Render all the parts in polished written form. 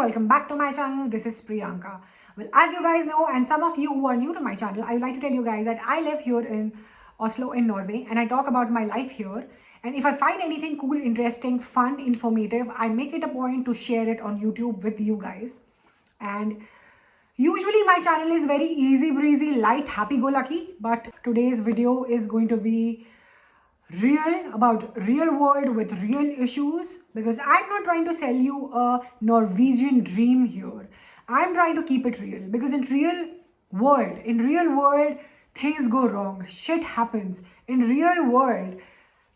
welcome back to my channel. This is Priyanka. Well, as you guys know, and some of you who are new to my channel, I would like to tell you guys that I live here in Oslo in Norway, and I talk about my life here. And if I find anything cool, interesting, fun, informative, I make it a point to share it on YouTube with you guys. And usually my channel is very easy breezy, light, happy-go-lucky, but today's video is going to be real, about real world with real issues, because I'm not trying to sell you a Norwegian dream here. I'm trying to keep it real, because in real world things go wrong, shit happens. In real world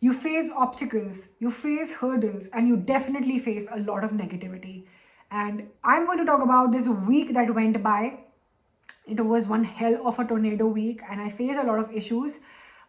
you face obstacles, you face hurdles, and you definitely face a lot of negativity. And I'm going to talk about this week that went by. It was one hell of a tornado week, and I faced a lot of issues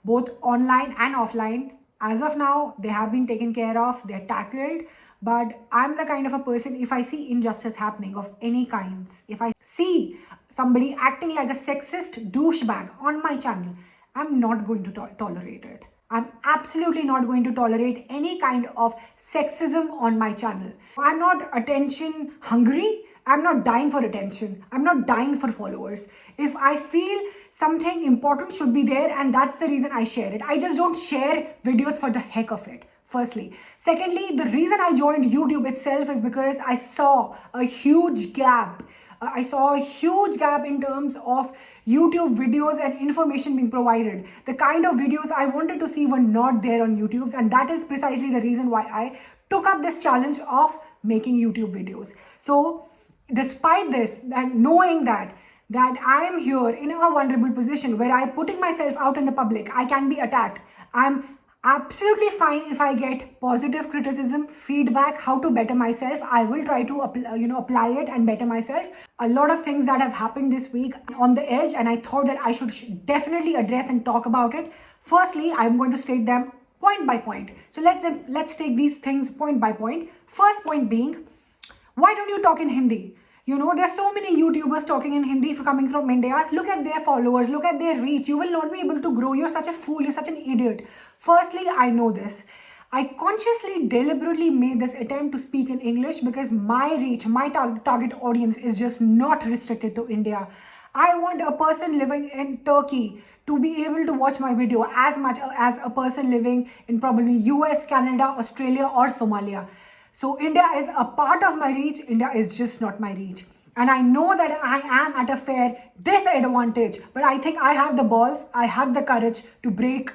both online and offline. As of now, they have been taken care of, they're tackled. But I'm the kind of a person, if I see injustice happening of any kinds, if I see somebody acting like a sexist douchebag on my channel, I'm not going to tolerate it. I'm absolutely not going to tolerate any kind of sexism on my channel. I'm not attention hungry. I'm not dying for attention. I'm not dying for followers. If I feel something important should be there, and that's the reason I share it. I just don't share videos for the heck of it, firstly. Secondly, the reason I joined YouTube itself is because I saw a huge gap. I saw a huge gap in terms of YouTube videos and information being provided. The kind of videos I wanted to see were not there on YouTube, and that is precisely the reason why I took up this challenge of making YouTube videos. So despite this, and knowing that I am here in a vulnerable position where I'm putting myself out in the public, I can be attacked. I'm absolutely fine if I get positive criticism, feedback, how to better myself. I will try to apply it and better myself. A lot of things that have happened this week on the edge, and I thought that I should definitely address and talk about it. Firstly, I'm going to state them point by point. So let's take these things point by point. First point being, why don't you talk in Hindi? You know, there's so many YouTubers talking in Hindi coming from India. Look at their followers, look at their reach. You will not be able to grow. You're such a fool, you're such an idiot. Firstly, I know this. I consciously, deliberately made this attempt to speak in English because my reach, my target audience is just not restricted to India. I want a person living in Turkey to be able to watch my video as much as a person living in probably US, Canada, Australia, or Somalia. So India is a part of my reach. India is just not my reach. And I know that I am at a fair disadvantage, but I think I have the balls, I have the courage to break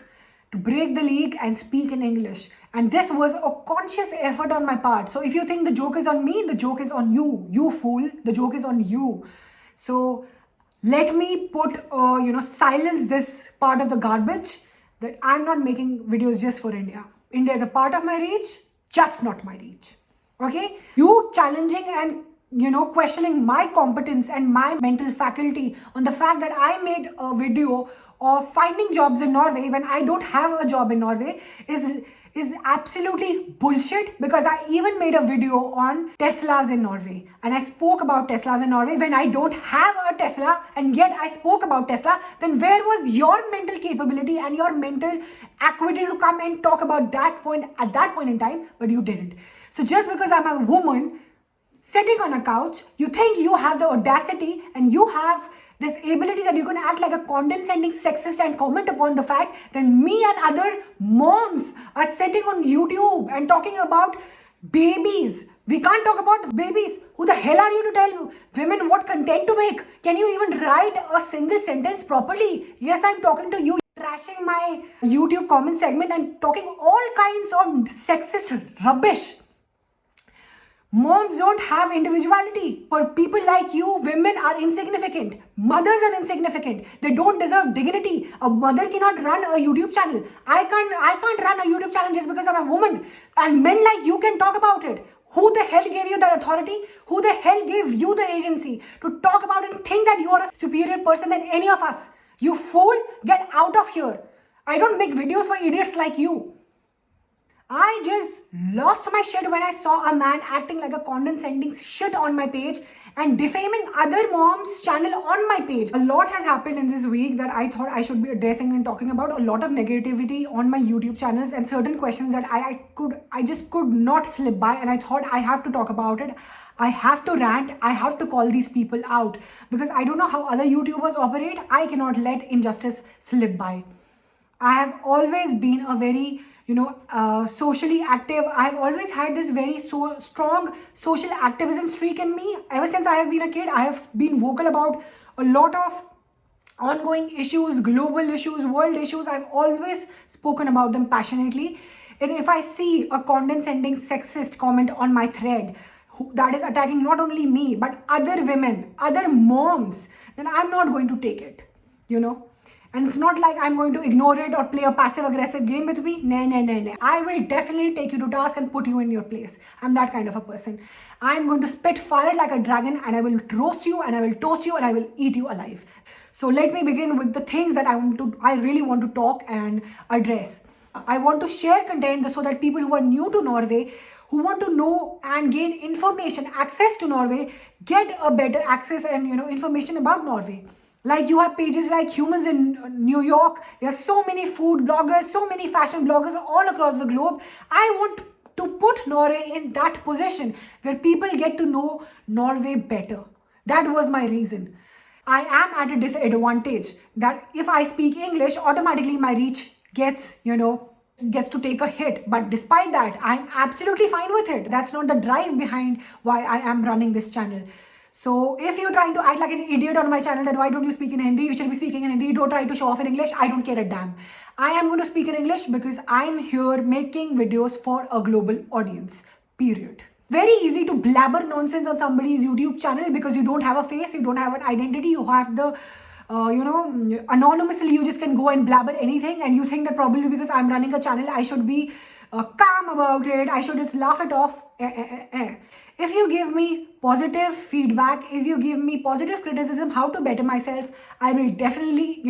the league and speak in English. And this was a conscious effort on my part. So if you think the joke is on me, the joke is on you. You fool, the joke is on you. So let me silence this part of the garbage that I'm not making videos just for India. India is a part of my reach, just not my reach. Okay, you challenging and questioning my competence and my mental faculty on the fact that I made a video of finding jobs in Norway when I don't have a job in Norway is absolutely bullshit, because I even made a video on Teslas in Norway, and I spoke about Teslas in Norway when I don't have a Tesla, and yet I spoke about Tesla. Then where was your mental capability and your mental acuity to come and talk about that point at that point in time? But you didn't. So just because I'm a woman sitting on a couch, you think you have the audacity and you have this ability that you're going to act like a condescending sexist and comment upon the fact that me and other moms are sitting on YouTube and talking about babies. We can't talk about babies. Who the hell are you to tell women what content to make? Can you even write a single sentence properly? Yes, I'm talking to you, trashing my YouTube comment segment and talking all kinds of sexist rubbish. Moms don't have individuality. For people like you, women are insignificant. Mothers are insignificant. They don't deserve dignity. A mother cannot run a YouTube channel. I can't run a YouTube channel just because I'm a woman. And men like you can talk about it. Who the hell gave you that authority? Who the hell gave you the agency to talk about it and think that you are a superior person than any of us? You fool, get out of here. I don't make videos for idiots like you. I just lost my shit when I saw a man acting like a condescending shit on my page and defaming other moms' channel on my page. A lot has happened in this week that I thought I should be addressing and talking about. A lot of negativity on my YouTube channels and certain questions that I just could not slip by, and I thought I have to talk about it. I have to rant. I have to call these people out because I don't know how other YouTubers operate. I cannot let injustice slip by. I have always been a very, socially active. I've always had this very strong social activism streak in me. Ever since I have been a kid, I have been vocal about a lot of ongoing issues, global issues, world issues. I've always spoken about them passionately. And if I see a condescending sexist comment on my thread that is attacking not only me but other women, other moms, then I'm not going to take it, And it's not like I'm going to ignore it or play a passive aggressive game with me. No. I will definitely take you to task and put you in your place. I'm that kind of a person. I'm going to spit fire like a dragon, and I will roast you, and I will toast you, and I will eat you alive. So let me begin with the things that I really want to talk and address. I want to share content so that people who are new to Norway, who want to know and gain information, access to Norway, get a better access and information about Norway. Like you have pages like Humans in New York. There are so many food bloggers, so many fashion bloggers all across the globe. I want to put Norway in that position where people get to know Norway better. That was my reason. I am at a disadvantage that if I speak English, automatically my reach gets to take a hit. But despite that, I'm absolutely fine with it. That's not the drive behind why I am running this channel. So if you're trying to act like an idiot on my channel, then why don't you speak in Hindi? You should be speaking in Hindi. Don't try to show off in English. I don't care a damn. I am going to speak in English because I'm here making videos for a global audience. Period. Very easy to blabber nonsense on somebody's YouTube channel because you don't have a face, you don't have an identity, you have the anonymously you just can go and blabber anything, and you think that probably because I'm running a channel I should be calm about it, I should just laugh it off. If you give me positive feedback, if you give me positive criticism how to better myself, I will definitely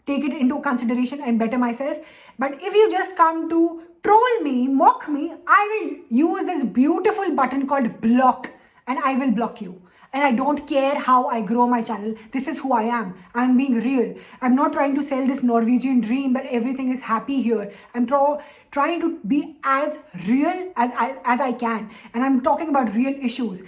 take it into consideration and better myself. But if you just come to troll me, mock me, I will use this beautiful button called block, and I will block you. And I don't care how I grow my channel. This is who I am. I'm being real. I'm not trying to sell this Norwegian dream that everything is happy here. I'm trying to be as real as I can. And I'm talking about real issues.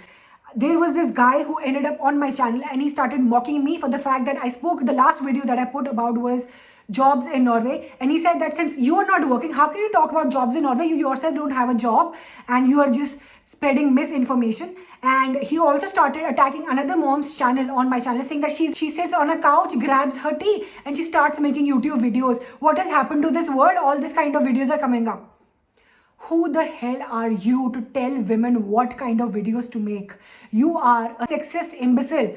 There was this guy who ended up on my channel and he started mocking me for the fact that the last video that I put about was jobs in Norway, and he said that since you are not working, how can you talk about jobs in Norway? You yourself don't have a job and you are just spreading misinformation. And he also started attacking another mom's channel on my channel, saying that she sits on a couch, grabs her tea, and she starts making YouTube videos. What has happened to this world? All this kind of videos are coming up. Who the hell are you to tell women what kind of videos to make? You are a sexist imbecile.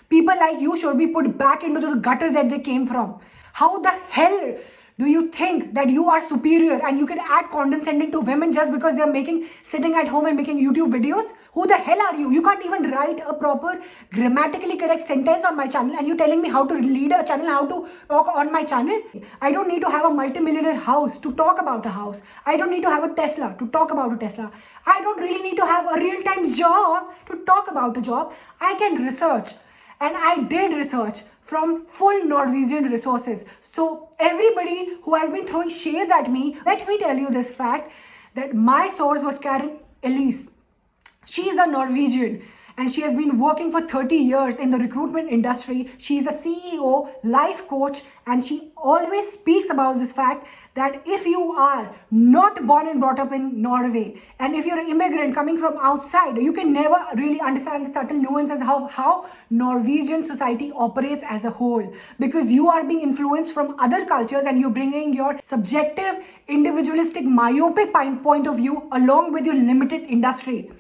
People like you should be put back into the gutter that they came from. How the hell do you think that you are superior and you can act condescending to women just because they're sitting at home and making YouTube videos? Who the hell are you? You can't even write a proper grammatically correct sentence on my channel, and you're telling me how to lead a channel, how to talk on my channel? I don't need to have a multimillionaire house to talk about a house. I don't need to have a Tesla to talk about a Tesla. I don't really need to have a real-time job to talk about a job. I can research. And I did research from full Norwegian resources. So everybody who has been throwing shades at me, let me tell you this fact that my source was Karen Elise. She is a Norwegian and she has been working for 30 years in the recruitment industry. She is a CEO, life coach, and she always speaks about this fact that if you are not born and brought up in Norway, and if you're an immigrant coming from outside, you can never really understand certain nuances how Norwegian society operates as a whole, because you are being influenced from other cultures and you're bringing your subjective, individualistic, myopic point of view along with your limited industry.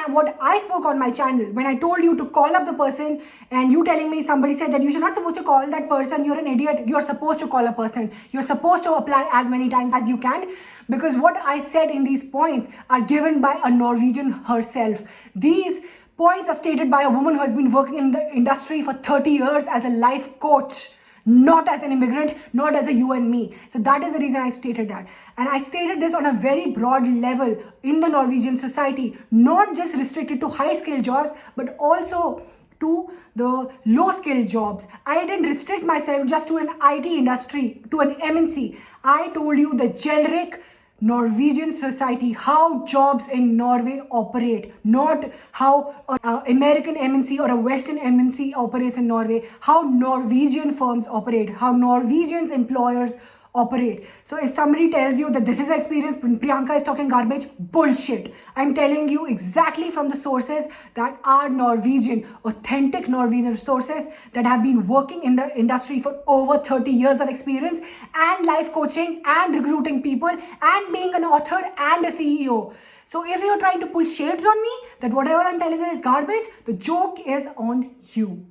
What I spoke on my channel when I told you to call up the person, and you telling me, somebody said that you're not supposed to call that person, you're an idiot, you're supposed to call a person, you're supposed to apply as many times as you can, because what I said in these points are given by a Norwegian herself. These points are stated by a woman who has been working in the industry for 30 years as a life coach, not as an immigrant, not as a you and me. So that is the reason I stated that. And I stated this on a very broad level in the Norwegian society, not just restricted to high skilled jobs, but also to the low skilled jobs. I didn't restrict myself just to an IT industry, to an MNC. I told you the generic Norwegian society, how jobs in Norway operate, not how an American MNC or a Western MNC operates in Norway, how Norwegian firms operate, how Norwegians employers operate. So if somebody tells you that this is experience, Priyanka is talking garbage, bullshit. I'm telling you exactly from the sources that are Norwegian, authentic Norwegian sources that have been working in the industry for over 30 years of experience and life coaching and recruiting people and being an author and a CEO. So if you're trying to pull shades on me that whatever I'm telling you is garbage, the joke is on you,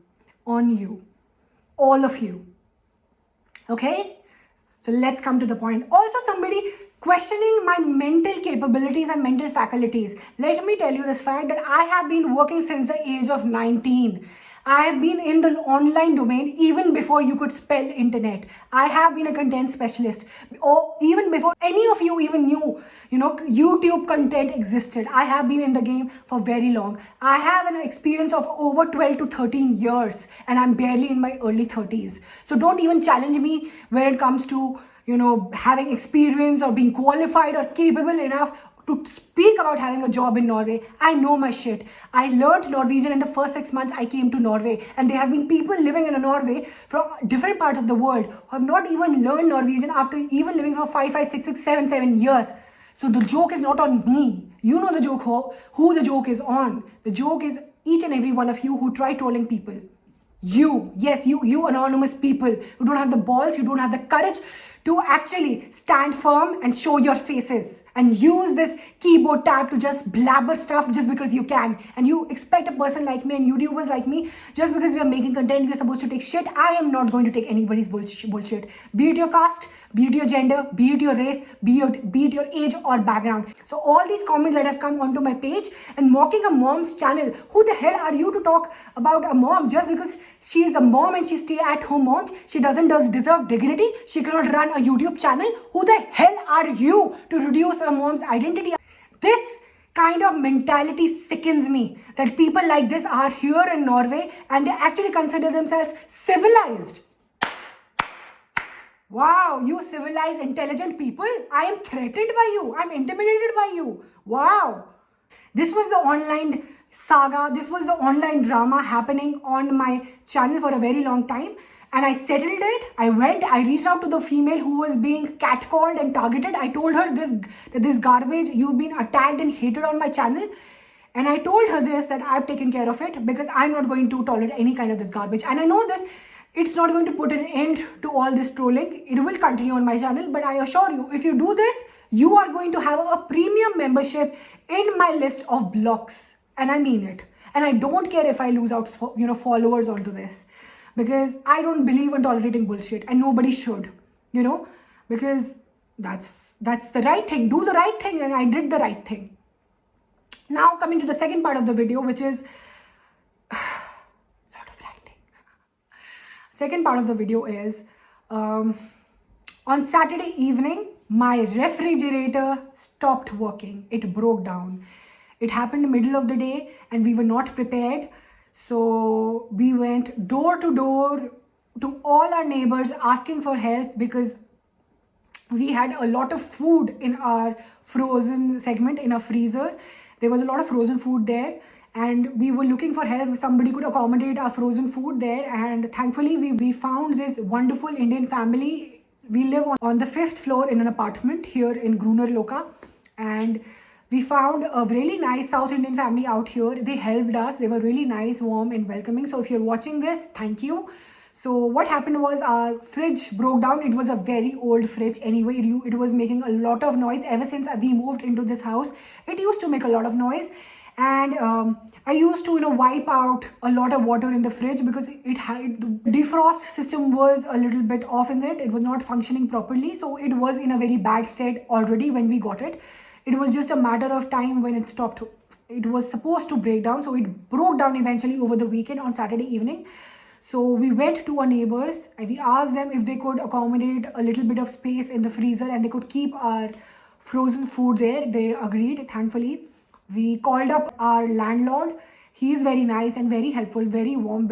all of you. Okay? So let's come to the point. Also, somebody questioning my mental capabilities and mental faculties. Let me tell you this fact that I have been working since the age of 19. I have been in the online domain even before you could spell internet. I have been a content specialist, or even before any of you even knew, YouTube content existed. I have been in the game for very long. I have an experience of over 12 to 13 years and I'm barely in my early 30s. So don't even challenge me when it comes to, having experience or being qualified or capable enough to speak about having a job in Norway. I know my shit. I learned Norwegian in the first 6 months I came to Norway, and there have been people living in Norway from different parts of the world who have not even learned Norwegian after even living for 5, 6, 7 years. So the joke is not on me. You know the joke, who the joke is on. The joke is each and every one of you who try trolling people. You anonymous people who don't have the balls, you don't have the courage to actually stand firm and show your faces and use this keyboard tab to just blabber stuff just because you can. And you expect a person like me and YouTubers like me, just because we are making content, we are supposed to take shit. I am not going to take anybody's bullshit. Be it your caste, be it your gender, be it your race, be it your age or background. So all these comments that have come onto my page and mocking a mom's channel. Who the hell are you to talk about a mom just because she is a mom and she stay-at-home mom? She doesn't deserve dignity. She cannot run a YouTube channel. Who the hell are you to reduce a mom's identity? This kind of mentality sickens me, that people like this are here in Norway and they actually consider themselves civilized. Wow, you civilized, intelligent people. I am threatened by you. I'm intimidated by you. Wow. This was the online saga. This was the online drama happening on my channel for a very long time. And I settled it. I reached out to the female who was being catcalled and targeted. I told her this garbage, you've been attacked and hated on my channel. And I told her this, that I've taken care of it because I'm not going to tolerate any kind of this garbage. And I know this, it's not going to put an end to all this trolling. It will continue on my channel. But I assure you, if you do this, you are going to have a premium membership in my list of blogs. And I mean it. And I don't care if I lose out followers onto this. Because I don't believe in tolerating bullshit, and nobody should, because that's the right thing. Do the right thing, and I did the right thing. Now coming to the second part of the video, which is a lot of writing. Second part of the video is on Saturday evening, my refrigerator stopped working. It broke down. It happened in the middle of the day, and we were not prepared. So we went door to door to all our neighbors asking for help because we had a lot of food in our frozen segment in our freezer. There was a lot of frozen food there and we were looking for help. Somebody could accommodate our frozen food there, and thankfully we found this wonderful Indian family. We live on the 5th floor in an apartment here in Gruner Loka, and we found a really nice South Indian family out here. They helped us. They were really nice, warm and welcoming. So if you're watching this, thank you. So what happened was our fridge broke down. It was a very old fridge anyway. It was making a lot of noise. Ever since we moved into this house, it used to make a lot of noise. And I used to wipe out a lot of water in the fridge because it had defrost system was a little bit off in it. It was not functioning properly. So it was in a very bad state already when we got it. It was just a matter of time when it stopped. It was supposed to break down. So it broke down eventually over the weekend on Saturday evening. So we went to our neighbors and we asked them if they could accommodate a little bit of space in the freezer and they could keep our frozen food there. They agreed, thankfully. We called up our landlord. He is very nice and very helpful, very warm,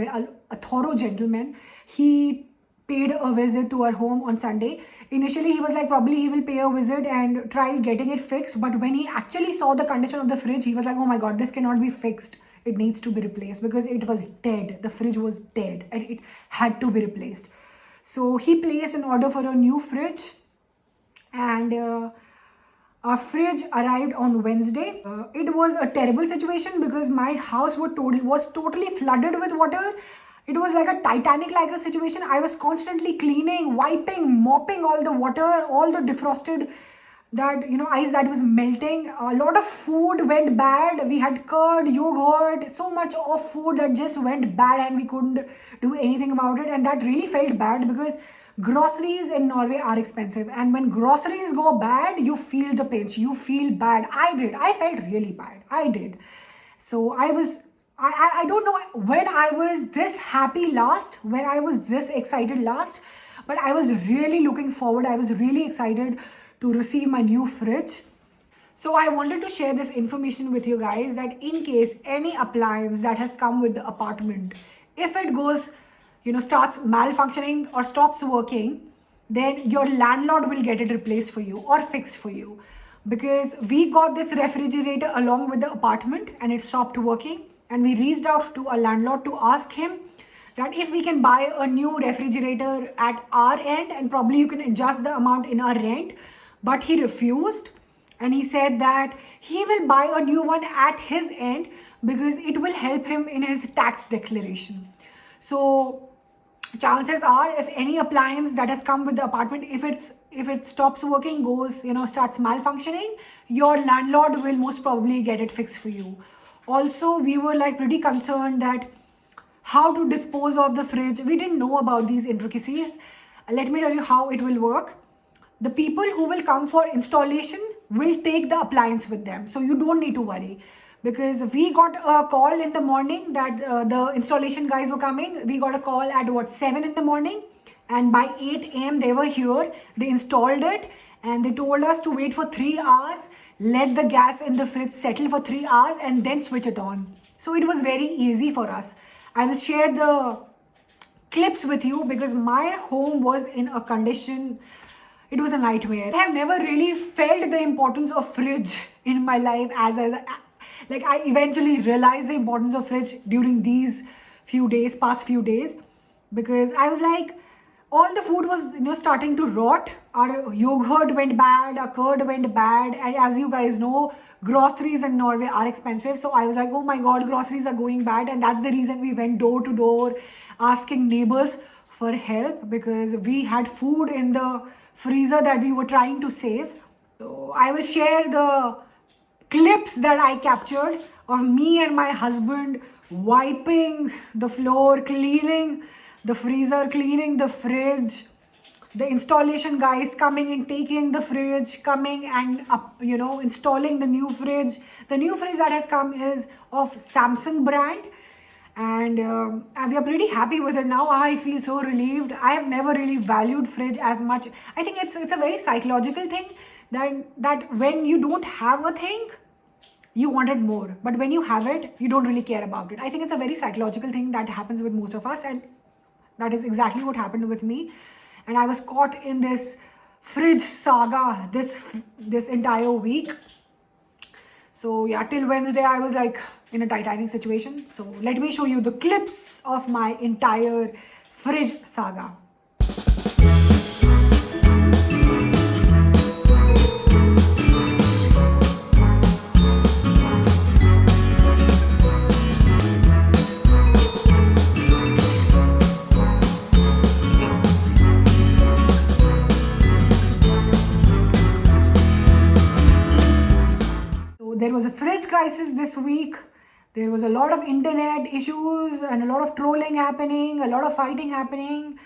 a thorough gentleman. He paid a visit to our home on Sunday. Initially, he was like, probably he will pay a visit and try getting it fixed. But when he actually saw the condition of the fridge, he was like, oh my God, this cannot be fixed. It needs to be replaced because it was dead. The fridge was dead and it had to be replaced. So he placed an order for a new fridge, and our fridge arrived on Wednesday. It was a terrible situation because my house was totally flooded with water. It was like a Titanic-like a situation. I was constantly cleaning, wiping, mopping all the water, all the defrosted ice that was melting. A lot of food went bad. We had curd, yogurt, so much of food that just went bad and we couldn't do anything about it. And that really felt bad because groceries in Norway are expensive. And when groceries go bad, you feel the pinch. You feel bad. I did. I felt really bad. I did. So I don't know when I was this happy last, when I was this excited last, but I was really looking forward. I was really excited to receive my new fridge. So I wanted to share this information with you guys that in case any appliance that has come with the apartment, if it goes, starts malfunctioning or stops working, then your landlord will get it replaced for you or fixed for you. Because we got this refrigerator along with the apartment and it stopped working. And we reached out to a landlord to ask him that if we can buy a new refrigerator at our end and probably you can adjust the amount in our rent. But he refused, and he said that he will buy a new one at his end because it will help him in his tax declaration. So chances are, if any appliance that has come with the apartment, if it stops working, starts malfunctioning, your landlord will most probably get it fixed for you. Also, we were like pretty concerned that how to dispose of the fridge. We didn't know about these intricacies. Let me tell you how it will work. The people who will come for installation will take the appliance with them. So you don't need to worry. Because we got a call in the morning that the installation guys were coming. We got a call at 7 in the morning. And by 8 a.m. they were here. They installed it. And they told us to wait for 3 hours. Let the gas in the fridge settle for 3 hours and then switch it on. So it was very easy for us. I will share the clips with you because my home was in a condition, it was a nightmare. I have never really felt the importance of fridge in my life I eventually realized the importance of fridge during these past few days, because I was like, all the food was starting to rot. Our yogurt went bad, our curd went bad, and as you guys know, groceries in Norway are expensive. So I was like, oh my God, groceries are going bad. And that's the reason we went door to door asking neighbors for help, because we had food in the freezer that we were trying to save. So I will share the clips that I captured of me and my husband wiping the floor, cleaning the freezer, cleaning the fridge, the installation guys coming and taking the fridge, coming and installing the new fridge. The new fridge that has come is of Samsung brand, and we are pretty happy with it now. I feel so relieved. I have never really valued fridge as much. I think it's a very psychological thing that when you don't have a thing, you want it more, but when you have it, you don't really care about it. I think it's a very psychological thing that happens with most of us, and that is exactly what happened with me. And I was caught in this fridge saga this entire week. So yeah, till Wednesday I was like in a Titanic situation. So let me show you the clips of my entire fridge saga. There was a fridge crisis this week. There was a lot of internet issues and a lot of trolling happening, a lot of fighting happening.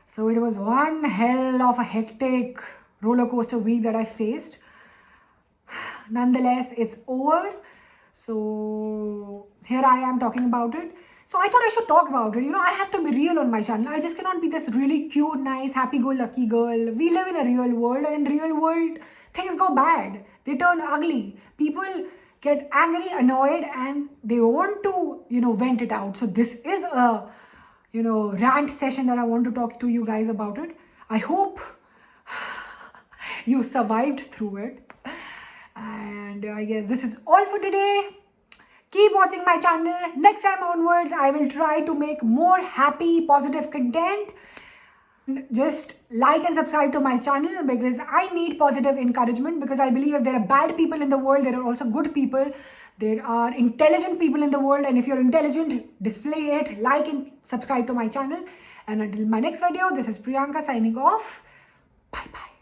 So it was one hell of a hectic roller coaster week that I faced. Nonetheless, it's over. So here I am talking about it. So I thought I should talk about it. I have to be real on my channel. I just cannot be this really cute, nice, happy-go-lucky girl. We live in a real world, and in real world, things go bad. They turn ugly. People get angry, annoyed, and they want to, vent it out. So this is a, rant session that I want to talk to you guys about it. I hope you survived through it. And I guess this is all for today. Keep watching my channel. Next time onwards, I will try to make more happy, positive content. Just like and subscribe to my channel because I need positive encouragement, because I believe if there are bad people in the world, there are also good people. There are intelligent people in the world, and if you're intelligent, display it, like and subscribe to my channel. And until my next video, this is Priyanka signing off. Bye bye.